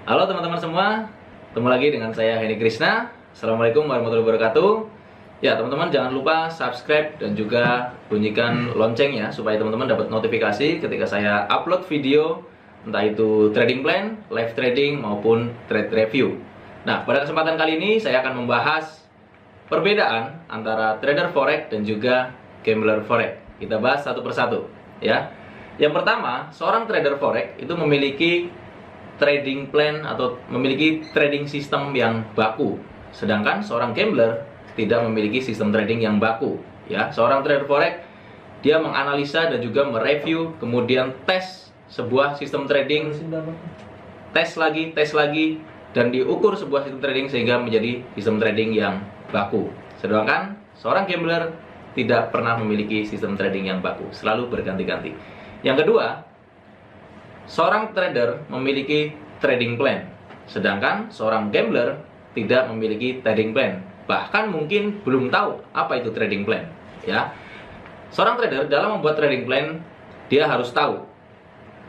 Halo teman-teman semua, ketemu lagi dengan saya Heni Krishna. Assalamualaikum warahmatullahi wabarakatuh. Ya teman-teman, jangan lupa subscribe dan juga bunyikan loncengnya supaya teman-teman dapat notifikasi ketika saya upload video, entah itu trading plan, live trading maupun trade review. Nah, pada kesempatan kali ini saya akan membahas perbedaan antara trader forex dan juga gambler forex. Kita bahas satu persatu ya. Yang pertama, seorang trader forex itu memiliki trading plan atau memiliki trading system yang baku, sedangkan seorang gambler tidak memiliki sistem trading yang baku ya. Seorang trader forex dia menganalisa dan juga mereview, kemudian tes sebuah sistem trading, tes lagi dan diukur sebuah sistem trading sehingga menjadi sistem trading yang baku. Sedangkan seorang gambler tidak pernah memiliki sistem trading yang baku, selalu berganti-ganti. Yang kedua, seorang trader memiliki trading plan, sedangkan seorang gambler tidak memiliki trading plan. Bahkan mungkin belum tahu apa itu trading plan ya. Seorang trader dalam membuat trading plan, dia harus tahu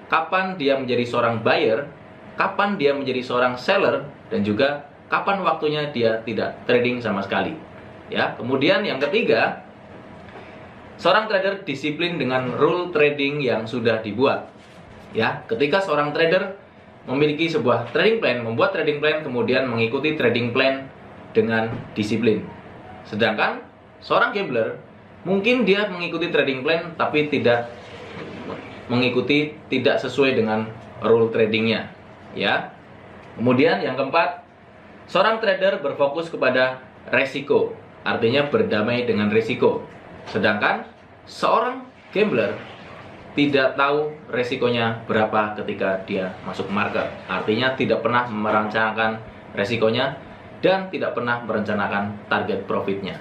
kapan dia menjadi seorang buyer, kapan dia menjadi seorang seller, dan juga kapan waktunya dia tidak trading sama sekali ya. Kemudian yang ketiga, seorang trader disiplin dengan rule trading yang sudah dibuat ya. Ketika seorang trader memiliki sebuah trading plan, membuat trading plan, kemudian mengikuti trading plan dengan disiplin. Sedangkan seorang gambler mungkin dia mengikuti trading plan tapi tidak sesuai dengan rule tradingnya ya. Kemudian yang keempat, seorang trader berfokus kepada resiko, artinya berdamai dengan resiko. Sedangkan seorang gambler tidak tahu resikonya berapa ketika dia masuk market, artinya tidak pernah merencanakan resikonya dan tidak pernah merencanakan target profitnya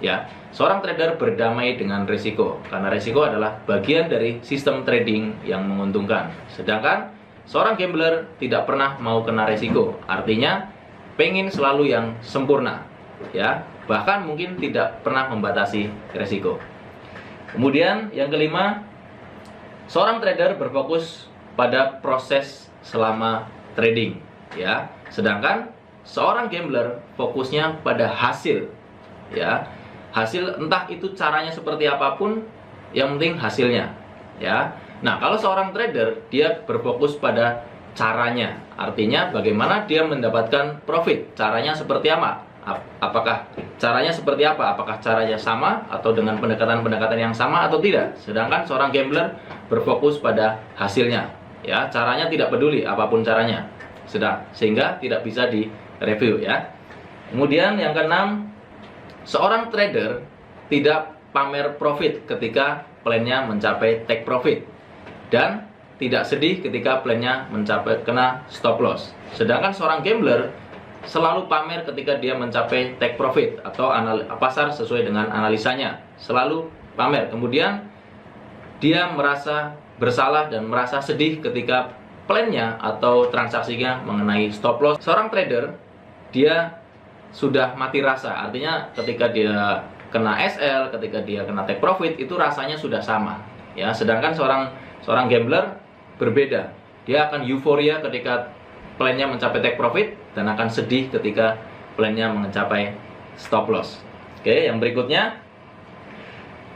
ya. Seorang trader berdamai dengan risiko karena risiko adalah bagian dari sistem trading yang menguntungkan. Sedangkan seorang gambler tidak pernah mau kena risiko, artinya pengen selalu yang sempurna ya, bahkan mungkin tidak pernah membatasi risiko. Kemudian yang kelima, seorang trader berfokus pada proses selama trading ya, sedangkan seorang gambler fokusnya pada hasil ya. Hasil entah itu caranya seperti apapun, yang penting hasilnya ya. Nah, kalau seorang trader dia berfokus pada caranya, artinya bagaimana dia mendapatkan profit, caranya seperti apa? Apakah caranya seperti apa? Apakah caranya sama atau dengan pendekatan-pendekatan yang sama atau tidak? Sedangkan seorang gambler berfokus pada hasilnya ya, caranya tidak peduli apapun caranya, sehingga tidak bisa direview ya. Kemudian yang keenam, seorang trader tidak pamer profit ketika plannya mencapai take profit dan tidak sedih ketika plannya mencapai kena stop loss. Sedangkan seorang gambler selalu pamer ketika dia mencapai take profit atau pasar sesuai dengan analisanya, selalu pamer. Kemudian dia merasa bersalah dan merasa sedih ketika plannya atau transaksinya mengenai stop loss. Seorang trader dia sudah mati rasa, artinya ketika dia kena SL, ketika dia kena take profit, itu rasanya sudah sama ya. Sedangkan seorang gambler berbeda, dia akan euforia ketika plannya mencapai take profit dan akan sedih ketika plannya mencapai stop loss. Oke, yang berikutnya,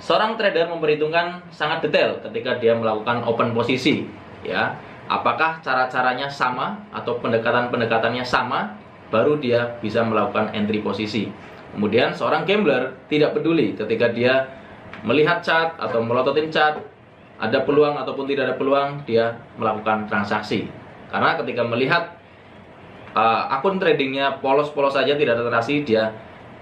seorang trader memperhitungkan sangat detail ketika dia melakukan open posisi ya. Apakah cara-caranya sama atau pendekatan-pendekatannya sama, baru dia bisa melakukan entry posisi. Kemudian seorang gambler tidak peduli ketika dia melihat chart atau melototin chart, ada peluang ataupun tidak ada peluang, dia melakukan transaksi. Karena ketika melihat akun tradingnya polos-polos saja, tidak ada transaksi, dia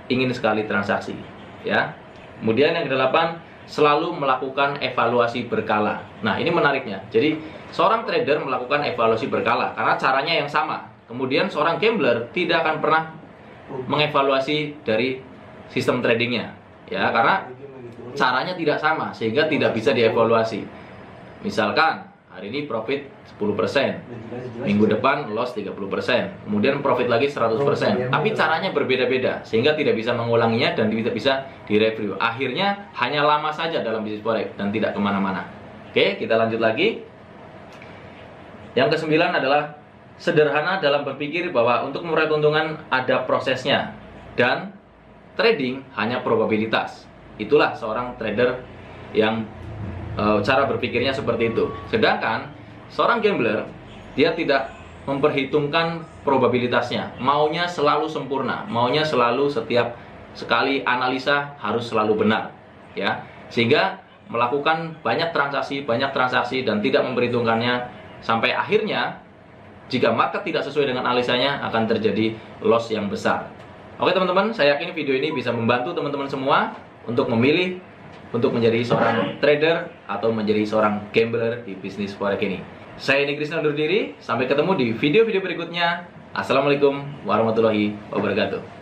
ingin sekali transaksi ya. Kemudian yang kedelapan, selalu melakukan evaluasi berkala. Nah, ini menariknya. Jadi seorang trader melakukan evaluasi berkala karena caranya yang sama. Kemudian seorang gambler tidak akan pernah mengevaluasi dari sistem tradingnya ya, karena caranya tidak sama sehingga tidak bisa dievaluasi. Misalkan hari ini profit 10%, minggu depan loss 30%, kemudian profit lagi 100%, tapi caranya berbeda-beda sehingga tidak bisa mengulanginya dan tidak bisa direview. Akhirnya hanya lama saja dalam bisnis forex dan tidak kemana-mana. Oke, kita lanjut lagi. Yang kesembilan adalah sederhana dalam berpikir bahwa untuk memperoleh keuntungan ada prosesnya, dan trading hanya probabilitas. Itulah seorang trader yang cara berpikirnya seperti itu. Sedangkan seorang gambler, dia tidak memperhitungkan probabilitasnya, maunya selalu sempurna, maunya selalu setiap sekali analisa harus selalu benar, ya, sehingga melakukan banyak transaksi dan tidak memperhitungkannya, sampai akhirnya jika market tidak sesuai dengan analisanya akan terjadi loss yang besar. Oke teman-teman, saya yakin video ini bisa membantu teman-teman semua untuk memilih untuk menjadi seorang trader atau menjadi seorang gambler di bisnis forex ini. Saya Edi Krisna undur diri, sampai ketemu di video-video berikutnya. Assalamualaikum warahmatullahi wabarakatuh.